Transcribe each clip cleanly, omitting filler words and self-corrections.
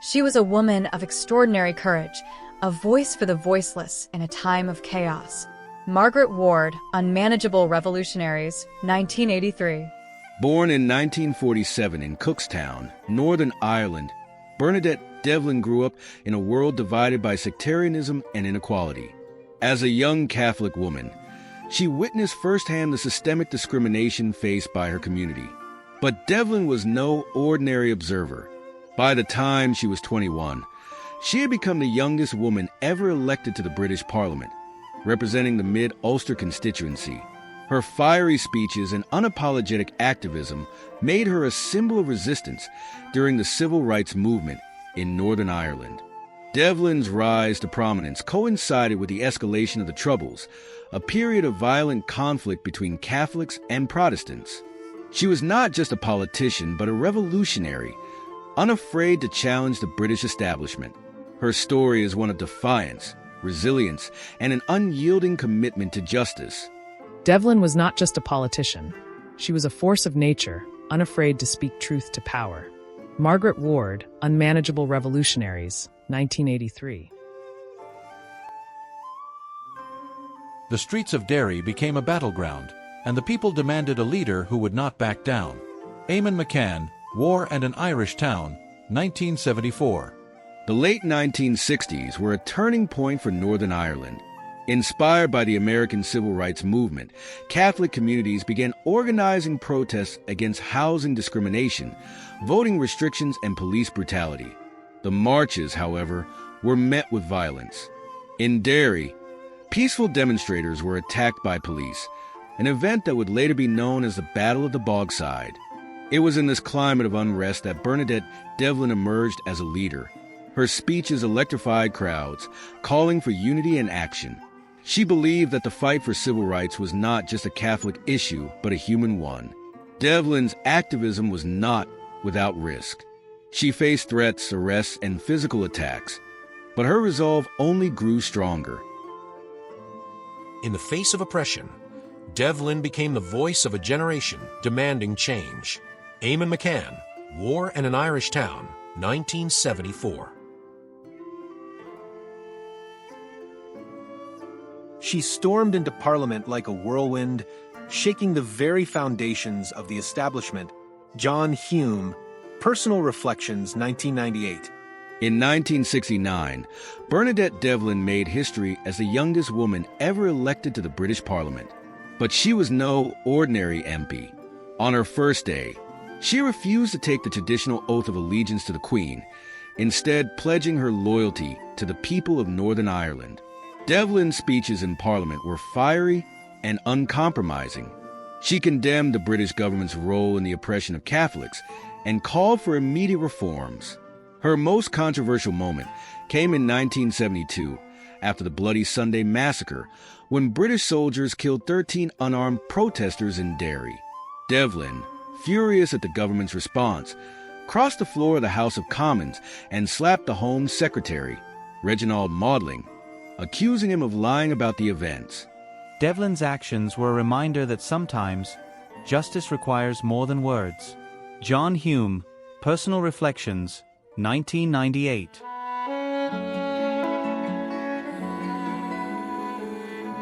She was a woman of extraordinary courage, a voice for the voiceless in a time of chaos. Margaret Ward, Unmanageable Revolutionaries, 1983. Born in 1947 in Cookstown, Northern Ireland, Bernadette Devlin grew up in a world divided by sectarianism and inequality. As a young Catholic woman, she witnessed firsthand the systemic discrimination faced by her community. But Devlin was no ordinary observer. By the time she was 21, she had become the youngest woman ever elected to the British Parliament, representing the Mid-Ulster constituency. Her fiery speeches and unapologetic activism made her a symbol of resistance during the civil rights movement in Northern Ireland. Devlin's rise to prominence coincided with the escalation of the Troubles, a period of violent conflict between Catholics and Protestants. She was not just a politician, but a revolutionary, unafraid to challenge the British establishment. Her story is one of defiance, resilience, and an unyielding commitment to justice. Devlin was not just a politician. She was a force of nature, unafraid to speak truth to power. Margaret Ward, Unmanageable Revolutionaries, 1983. The streets of Derry became a battleground, and the people demanded a leader who would not back down. Eamon McCann, War and an Irish Town, 1974. The late 1960s were a turning point for Northern Ireland. Inspired by the American Civil Rights Movement, Catholic communities began organizing protests against housing discrimination, voting restrictions, and police brutality. The marches, however, were met with violence. In Derry, peaceful demonstrators were attacked by police, an event that would later be known as the Battle of the Bogside. It was in this climate of unrest that Bernadette Devlin emerged as a leader. Her speeches electrified crowds, calling for unity and action. She believed that the fight for civil rights was not just a Catholic issue, but a human one. Devlin's activism was not without risk. She faced threats, arrests, and physical attacks, but her resolve only grew stronger. In the face of oppression, Devlin became the voice of a generation demanding change. Eamon McCann, War and an Irish Town, 1974. She stormed into Parliament like a whirlwind, shaking the very foundations of the establishment. John Hume, Personal Reflections, 1998. In 1969, Bernadette Devlin made history as the youngest woman ever elected to the British Parliament. But she was no ordinary MP. On her first day, she refused to take the traditional oath of allegiance to the Queen, instead pledging her loyalty to the people of Northern Ireland. Devlin's speeches in Parliament were fiery and uncompromising. She condemned the British government's role in the oppression of Catholics and called for immediate reforms. Her most controversial moment came in 1972, after the Bloody Sunday Massacre, when British soldiers killed 13 unarmed protesters in Derry. Devlin, furious at the government's response, crossed the floor of the House of Commons and slapped the Home Secretary, Reginald Maudling, accusing him of lying about the events. Devlin's actions were a reminder that sometimes justice requires more than words. John Hume, Personal Reflections, 1998.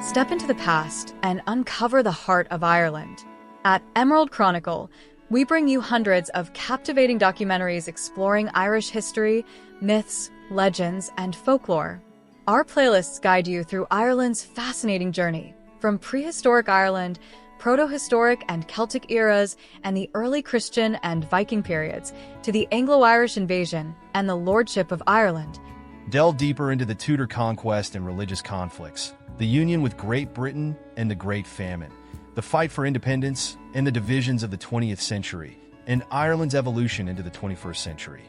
Step into the past and uncover the heart of Ireland. At Emerald Chronicle, we bring you hundreds of captivating documentaries exploring Irish history, myths, legends, and folklore. Our playlists guide you through Ireland's fascinating journey, from prehistoric Ireland, proto-historic and Celtic eras, and the early Christian and Viking periods, to the Anglo-Irish invasion and the lordship of Ireland. Delve deeper into the Tudor conquest and religious conflicts, the union with Great Britain and the Great Famine, the fight for independence and the divisions of the 20th century, and Ireland's evolution into the 21st century.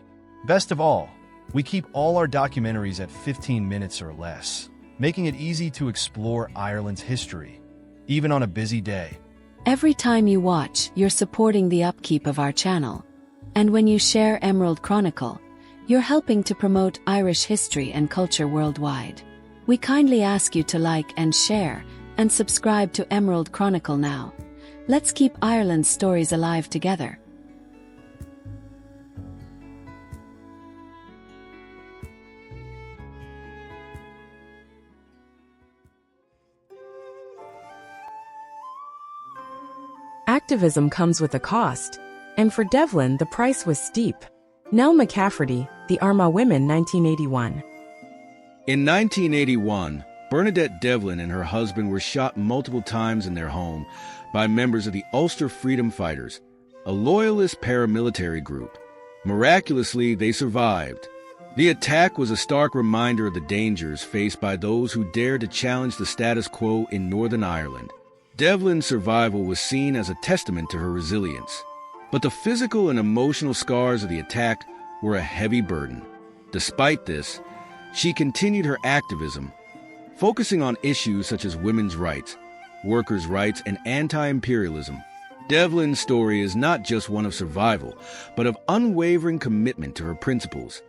Best of all, we keep all our documentaries at 15 minutes or less, making it easy to explore Ireland's history, even on a busy day. Every time you watch, you're supporting the upkeep of our channel. And when you share Emerald Chronicle, you're helping to promote Irish history and culture worldwide. We kindly ask you to like and share, and subscribe to Emerald Chronicle now. Let's keep Ireland's stories alive together. activism comes with a cost, and for Devlin, the price was steep. Nell McCafferty, The Armagh Women, 1981. In 1981, Bernadette Devlin and her husband were shot multiple times in their home by members of the Ulster Freedom Fighters, a loyalist paramilitary group. Miraculously, they survived. The attack was a stark reminder of the dangers faced by those who dared to challenge the status quo in Northern Ireland. Devlin's survival was seen as a testament to her resilience. But the physical and emotional scars of the attack were a heavy burden. Despite this, she continued her activism, focusing on issues such as women's rights, workers' rights, and anti-imperialism. Devlin's story is not just one of survival, but of unwavering commitment to her principles,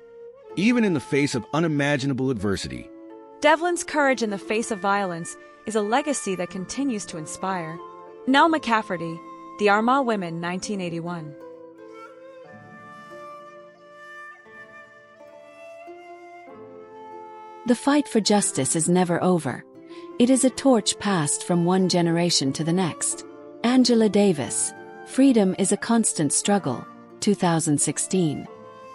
even in the face of unimaginable adversity. Devlin's courage in the face of violence is a legacy that continues to inspire. Nell McCafferty, The Armagh Women, 1981. The fight for justice is never over. It is a torch passed from one generation to the next. Angela Davis, Freedom is a Constant Struggle, 2016.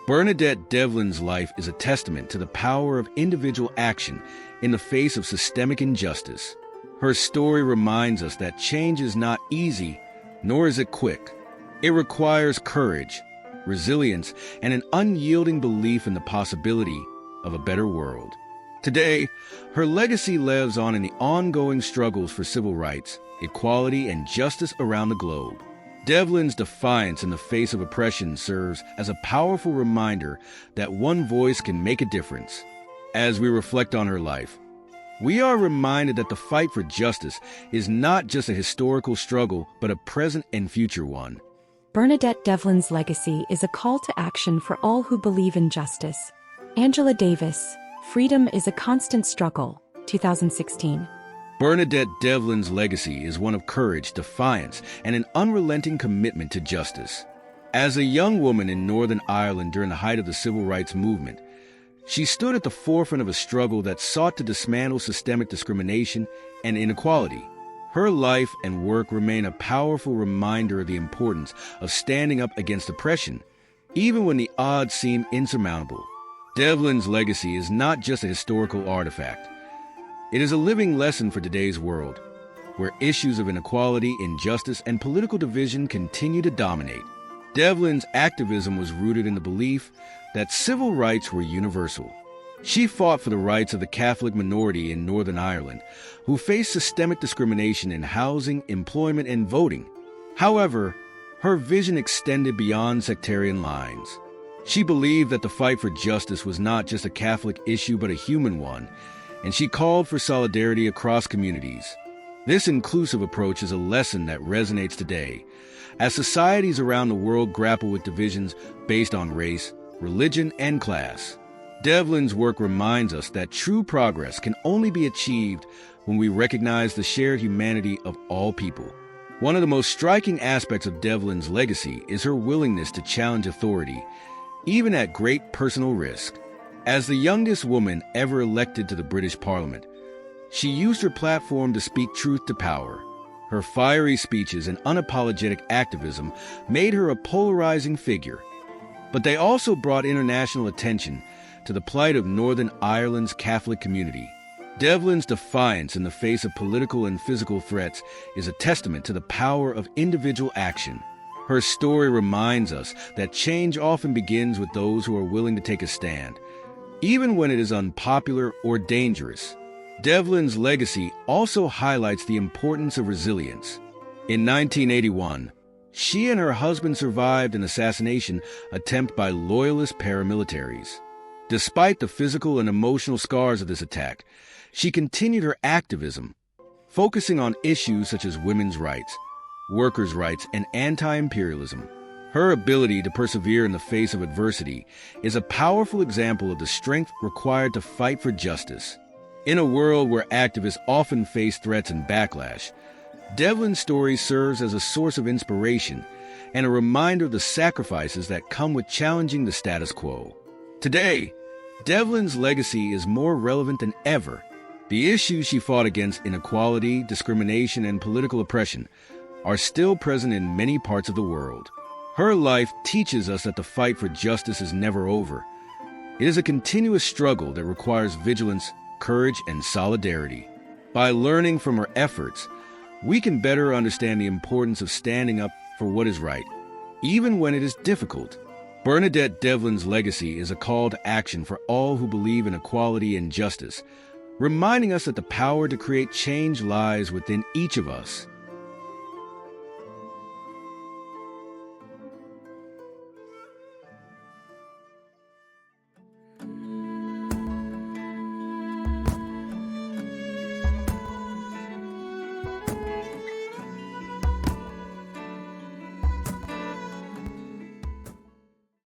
Bernadette Devlin's life is a testament to the power of individual action in the face of systemic injustice. Her story reminds us that change is not easy, nor is it quick. It requires courage, resilience, and an unyielding belief in the possibility of a better world. Today, her legacy lives on in the ongoing struggles for civil rights, equality, and justice around the globe. Devlin's defiance in the face of oppression serves as a powerful reminder that one voice can make a difference. As we reflect on her life, we are reminded that the fight for justice is not just a historical struggle, but a present and future one. Bernadette Devlin's legacy is a call to action for all who believe in justice. Angela Davis, Freedom is a Constant Struggle, 2016. Bernadette Devlin's legacy is one of courage, defiance, and an unrelenting commitment to justice. As a young woman in Northern Ireland during the height of the civil rights movement, she stood at the forefront of a struggle that sought to dismantle systemic discrimination and inequality. Her life and work remain a powerful reminder of the importance of standing up against oppression, even when the odds seem insurmountable. Devlin's legacy is not just a historical artifact. It is a living lesson for today's world, where issues of inequality, injustice, and political division continue to dominate. Devlin's activism was rooted in the belief that civil rights were universal. She fought for the rights of the Catholic minority in Northern Ireland, who faced systemic discrimination in housing, employment, and voting. However, her vision extended beyond sectarian lines. She believed that the fight for justice was not just a Catholic issue but a human one, and she called for solidarity across communities. This inclusive approach is a lesson that resonates today, as societies around the world grapple with divisions based on race, religion, and class. Devlin's work reminds us that true progress can only be achieved when we recognize the shared humanity of all people. One of the most striking aspects of Devlin's legacy is her willingness to challenge authority, even at great personal risk. As the youngest woman ever elected to the British Parliament, she used her platform to speak truth to power. Her fiery speeches and unapologetic activism made her a polarizing figure, but they also brought international attention to the plight of Northern Ireland's Catholic community. Devlin's defiance in the face of political and physical threats is a testament to the power of individual action. Her story reminds us that change often begins with those who are willing to take a stand, even when it is unpopular or dangerous. Devlin's legacy also highlights the importance of resilience. In 1981, she and her husband survived an assassination attempt by loyalist paramilitaries. Despite the physical and emotional scars of this attack, she continued her activism, focusing on issues such as women's rights, workers' rights, and anti-imperialism. Her ability to persevere in the face of adversity is a powerful example of the strength required to fight for justice. In a world where activists often face threats and backlash, Devlin's story serves as a source of inspiration and a reminder of the sacrifices that come with challenging the status quo. Today, Devlin's legacy is more relevant than ever. The issues she fought against, inequality, discrimination, and political oppression, are still present in many parts of the world. Her life teaches us that the fight for justice is never over. It is a continuous struggle that requires vigilance, courage, and solidarity. By learning from her efforts, we can better understand the importance of standing up for what is right, even when it is difficult. Bernadette Devlin's legacy is a call to action for all who believe in equality and justice, reminding us that the power to create change lies within each of us.